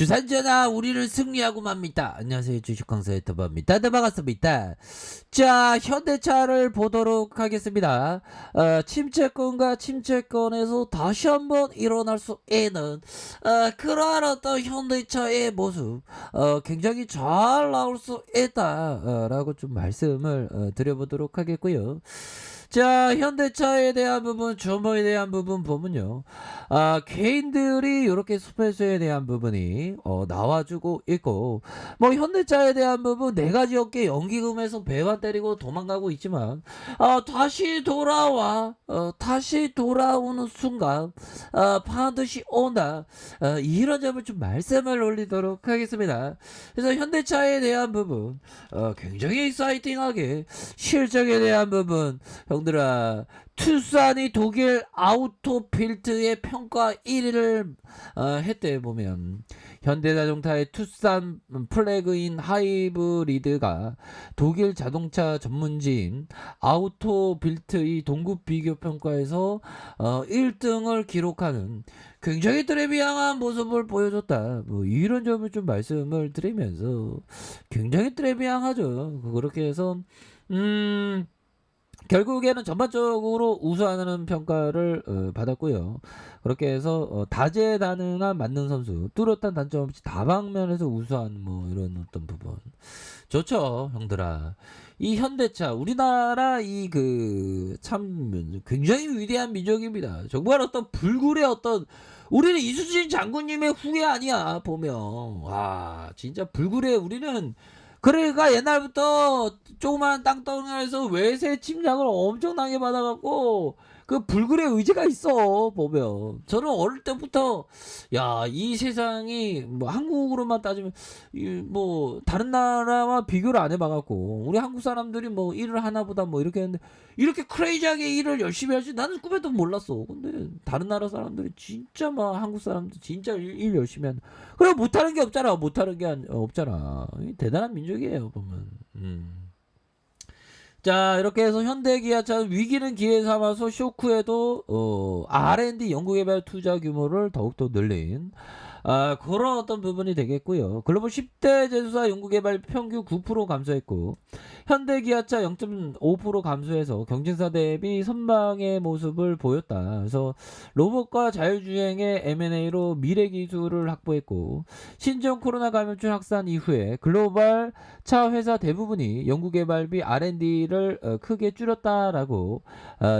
주산전화 우리는 승리하고 맙니다. 안녕하세요. 주식강사 유튜버입니다. 네, 반갑습니다. 자, 현대차를 보도록 하겠습니다. 침체권과 침체권에서 다시 한번 일어날 수 있는 그러한 어떤 현대차의 모습 굉장히 잘 나올 수 있다 라고 좀 말씀을 드려보도록 하겠고요. 자, 현대차에 대한 부분, 주모에 대한 부분 보면요. 개인들이 이렇게 스페셜에 대한 부분이 나와주고 있고, 뭐 현대차에 대한 부분 네 가지 어깨 연기금에서 배만 때리고 도망가고 있지만, 다시 돌아와, 다시 돌아오는 순간 반드시 온다. 이런 점을 좀 말씀을 올리도록 하겠습니다. 그래서 현대차에 대한 부분 굉장히 익사이팅하게 실적에 대한 부분 형들아, 투싼이 독일 아우토빌트의 평가 1위를 했대. 보면 현대자동차의 투싼 플래그인 하이브리드가 독일 자동차 전문지인 아우토빌트의 동급 비교 평가에서 1등을 기록하는 굉장히 트레비앙한 모습을 보여줬다. 뭐 이런 점을 좀 말씀을 드리면서 굉장히 트레비앙하죠. 그렇게 해서 결국에는 전반적으로 우수하는 평가를 받았고요. 그렇게 해서 다재다능한 맞는 선수, 뚜렷한 단점 없이 다방면에서 우수한 뭐 이런 어떤 부분 좋죠, 형들아. 이 현대차 우리나라 이 그 참 굉장히 위대한 민족입니다. 정말 어떤 불굴의 어떤 우리는 이수진 장군님의 후예 아니야 보면. 와 진짜 불굴의 우리는 그러니까 옛날부터 조그만 땅덩어리에서 외세 침략을 엄청나게 받아갖고 그 불굴의 의지가 있어 보면. 저는 어릴 때부터 야 이 세상이 뭐 한국으로만 따지면 뭐 다른 나라와 비교를 안 해봐갖고 우리 한국 사람들이 뭐 일을 하나보다 뭐 이렇게 했는데 이렇게 크레이지하게 일을 열심히 하지 나는 꿈에도 몰랐어. 근데 다른 나라 사람들이 진짜 막 한국 사람들 진짜 일 열심히 하는. 그래 못하는 게 없잖아. 못하는 게 없잖아. 대단한 민족이에요 보면. 자 이렇게 해서 현대기아차는 위기는 기회 삼아서 쇼크에도 R&D 연구개발 투자 규모를 더욱더 늘린 그런 어떤 부분이 되겠고요. 글로벌 10대 제조사 연구개발 평균 9% 감소했고 현대기아차 0.5% 감소해서 경쟁사 대비 선방의 모습을 보였다. 그래서 로봇과 자율주행의 M&A로 미래 기술을 확보했고 신종 코로나 감염증 확산 이후에 글로벌 차 회사 대부분이 연구개발비 R&D를 크게 줄였다라고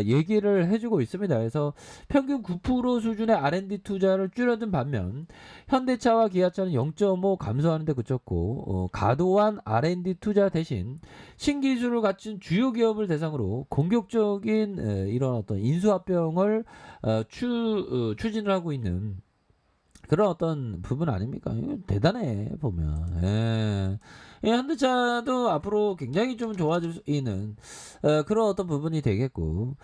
얘기를 해주고 있습니다. 그래서 평균 9% 수준의 R&D 투자를 줄여둔 반면 현대차와 기아차는 0.5 감소하는 데 그쳤고 과도한 R&D 투자 대신 신기술을 갖춘 주요 기업을 대상으로 공격적인 이런 어떤 인수합병을 추진을 하고 있는 그런 어떤 부분 아닙니까? 대단해 보면. 예. 현대차도 앞으로 굉장히 좀 좋아질 수 있는 그런 어떤 부분이 되겠고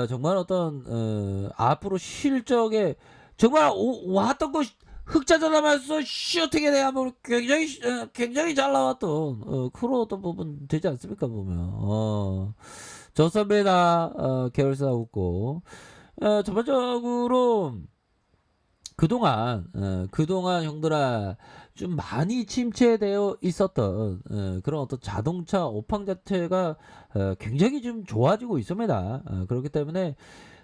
정말 어떤 앞으로 실적에 정말 왔던 거 흑자전환하면서 쇼팅에 대한 뭐 굉장히 잘 나왔던 그런 어떤 부분 되지 않습니까 보면. 저선배나 계열사 웃고 전반적으로 그동안 형들아 좀 많이 침체되어 있었던 그런 어떤 자동차 업황 자체가 굉장히 좀 좋아지고 있습니다. 그렇기 때문에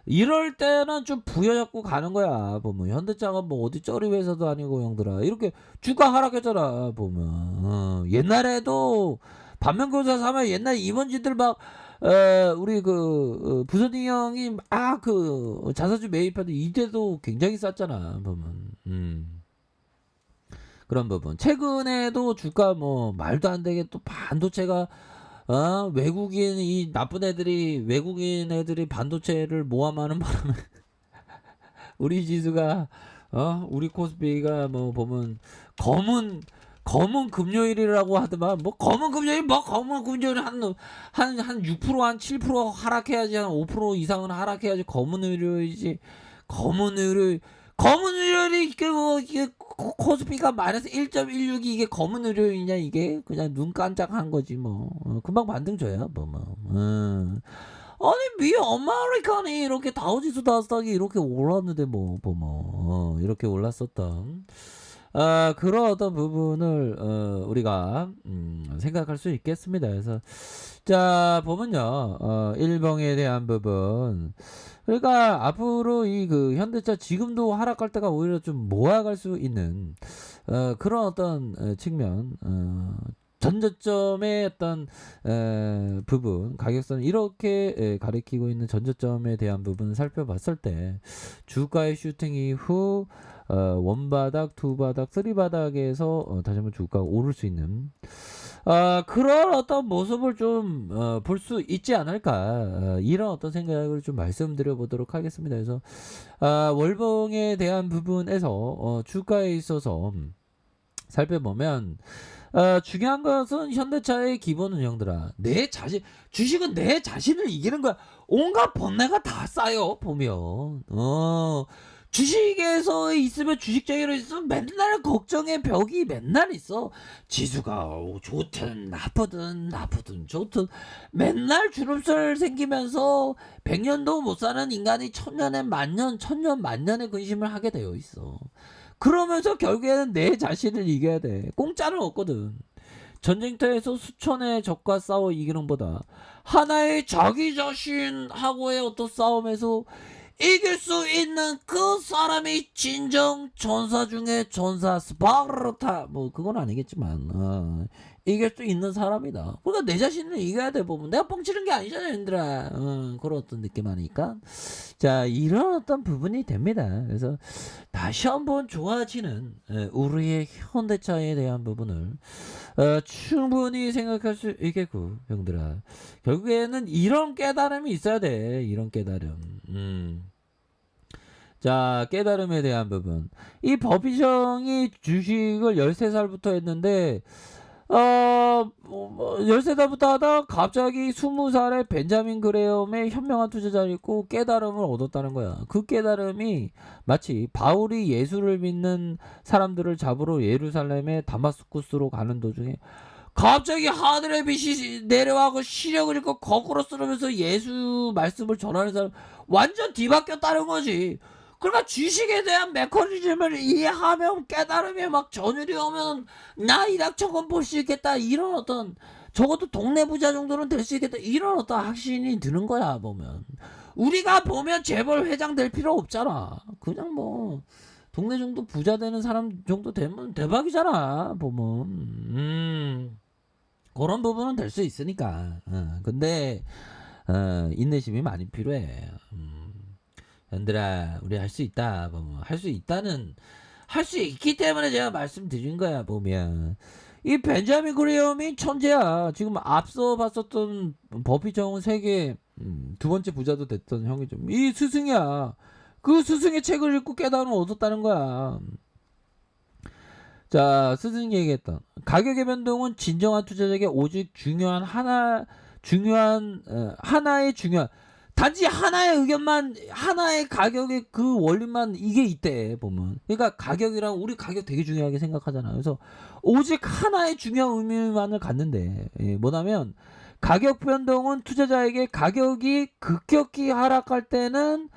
이럴 때는 좀 부여잡고 가는 거야 보면. 현대차가 뭐 어디 쩌리 회사도 아니고 형들아 이렇게 주가 하락했잖아 보면. 옛날에도 반면교사 사면 옛날 임원진들 막 우리 그 부서ning 형이 막 그 자사주 매입하는데 이때도 굉장히 쌌잖아 보면. 그런 부분 최근에도 주가 뭐 말도 안 되게 또 반도체가 외국인 이 나쁜 애들이 외국인 애들이 반도체를 모함하는 바람에 우리 지수가 우리 코스피가 뭐 보면 검은 금요일이라고 하더만 뭐 검은 금요일 뭐 검은 금요일 한 6%, 한 7% 하락해야지, 한 5% 이상은 하락해야지 검은 의료이지. 검은 의료이 이게 뭐 이게 코스피가 마이너스 1.16이 이게 검은 의료이냐. 이게 그냥 눈 깜짝한 거지 뭐. 금방 반등 줘야 뭐. 아니 미 아메리칸이 이렇게 다우지수 다스닥이 이렇게 올랐는데 뭐 보면 이렇게 올랐었던 그런 어떤 부분을 우리가 생각할 수 있겠습니다. 그래서 자 보면요. 일봉에 대한 부분 그러니까 앞으로 이 그 현대차 지금도 하락할 때가 오히려 좀 모아갈 수 있는 그런 어떤 측면 전저점의 어떤 부분 가격선 이렇게 가리키고 있는 전저점에 대한 부분을 살펴봤을 때 주가의 슈팅 이후 원바닥, 투바닥, 쓰리바닥에서 다시 한번 주가가 오를 수 있는 그런 어떤 모습을 좀 볼 수 있지 않을까 이런 어떤 생각을 좀 말씀드려 보도록 하겠습니다. 그래서 월봉에 대한 부분에서 주가에 있어서 살펴보면 중요한 것은 현대차의 기본 운영들아 내 자신 주식은 내 자신을 이기는 거야. 온갖 번뇌가 다 쌓여 보면 주식에서 있으면 주식쟁이로 있으면 맨날 걱정의 벽이 맨날 있어. 지수가 좋든 나쁘든 좋든 맨날 주름살 생기면서 100년도 못 사는 인간이 천년 만년의 근심을 하게 되어 있어. 그러면서 결국에는 내 자신을 이겨야 돼. 공짜는 없거든. 전쟁터에서 수천의 적과 싸워 이기는 보다 하나의 자기 자신하고의 어떤 싸움에서 이길 수 있는 그 사람이 진정 전사 중에 전사 스파르타 뭐 그건 아니겠지만 이길 수 있는 사람이다. 그러니까 내 자신을 이겨야 돼 보면 내가 뻥치는 게 아니잖아 얘들아. 그런 어떤 느낌 하니까 자 이런 어떤 부분이 됩니다. 그래서 다시 한번 좋아지는 우리의 현대차에 대한 부분을 충분히 생각할 수 있겠고 형들아 결국에는 이런 깨달음이 있어야 돼. 이런 깨달음. 자 깨달음에 대한 부분 이 버피정이 주식을 13살부터 했는데 13살부터 하다 갑자기 20살에 벤자민 그레엄의 현명한 투자자를 있고 깨달음을 얻었다는 거야. 그 깨달음이 마치 바울이 예수를 믿는 사람들을 잡으러 예루살렘의 다마스쿠스로 가는 도중에 갑자기 하늘의 빛이 내려와고 시력을 잃고 거꾸로 쓰러면서 예수 말씀을 전하는 사람 완전 뒤바뀌었다는 거지. 그러니까 주식에 대한 메커니즘을 이해하면 깨달음이 막 전율이 오면 나 1억 1,000원 벌 수 있겠다 이런 어떤 적어도 동네 부자 정도는 될 수 있겠다 이런 어떤 확신이 드는 거야 보면. 우리가 보면 재벌 회장 될 필요 없잖아. 그냥 뭐 동네 정도 부자 되는 사람 정도 되면 대박이잖아 보면. 그런 부분은 될 수 있으니까. 근데 인내심이 많이 필요해. 얘들아 우리 할 수 있다 보면 할 수 있기 때문에 제가 말씀드린 거야 보면. 이 벤자민 그레엄이 천재야. 지금 앞서 봤었던 버피정은 세계 두 번째 부자도 됐던 형이죠. 이 스승이야. 그 스승의 책을 읽고 깨달음을 얻었다는 거야. 자, 스승이 얘기했던 가격의 변동은 진정한 투자자에게 오직 하나의 중요한 단지 하나의 의견만 하나의 가격의 그 원리만 이게 있대 보면. 그러니까 가격이랑 우리 가격 되게 중요하게 생각하잖아. 그래서 오직 하나의 중요한 의미만을 갖는데 뭐냐면 가격 변동은 투자자에게 가격이 급격히 하락할 때는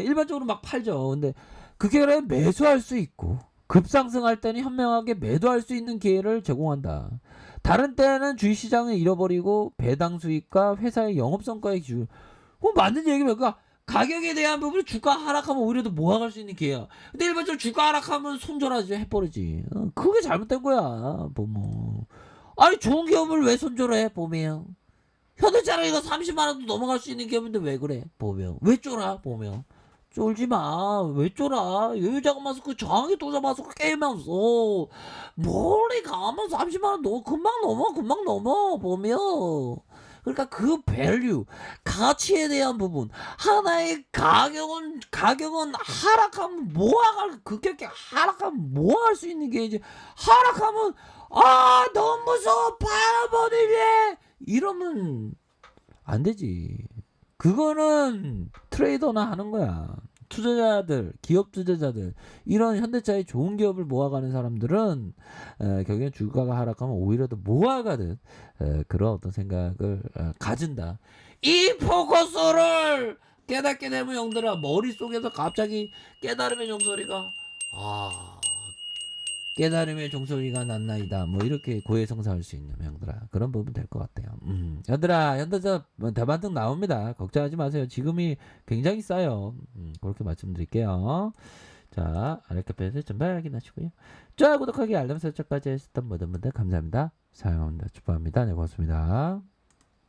일반적으로 막 팔죠. 근데 그게 매수할 수 있고 급상승할 때는 현명하게 매도할 수 있는 기회를 제공한다. 다른 때는 주식시장을 잃어버리고 배당 수익과 회사의 영업성과의 기준. 맞는 얘기면 그러니까 가격에 대한 부분은 주가 하락하면 오히려 더 모아갈 수 있는 기회야. 근데 일반적으로 주가 하락하면 손절하지 해버리지. 그게 잘못된 거야 보면. 아니 좋은 기업을 왜 손절해 보면. 현대차랑 이거 30만원도 넘어갈 수 있는 기업인데 왜 그래 보면. 왜 쫄아 보면. 쫄지 마. 왜 쫄아? 여유자가 마스크 정확히 도자 마스크 게임하면서 머리 가면 30만원 금방 넘어 보면. 그러니까 그 밸류 가치에 대한 부분 하나의 가격은 하락하면 급격히 하락하면 뭐할 수 있는 게 이제 하락하면 너무 무서워 팔아버리래 이러면 안 되지. 그거는 트레이더나 하는 거야. 투자자들, 기업 투자자들, 이런 현대차의 좋은 기업을 모아가는 사람들은 결국엔 주가가 하락하면 오히려 더 모아가는 그런 어떤 생각을 가진다. 이 포커스를 깨닫게 되면 형들아 머릿속에서 갑자기 깨달음의 종소리가 깨달음의 종소리가 났나이다. 뭐 이렇게 고해성사할 수 있는 형들아 그런 부분 될 것 같아요. 형들아 현대자 대반등 나옵니다. 걱정하지 마세요. 지금이 굉장히 싸요. 그렇게 말씀드릴게요. 자 아랫카페에서 전발 확인하시고요. 좋아요 구독하기 알람 설정까지 하셨던 모든 분들 감사합니다. 사랑합니다. 축복합니다. 네 고맙습니다.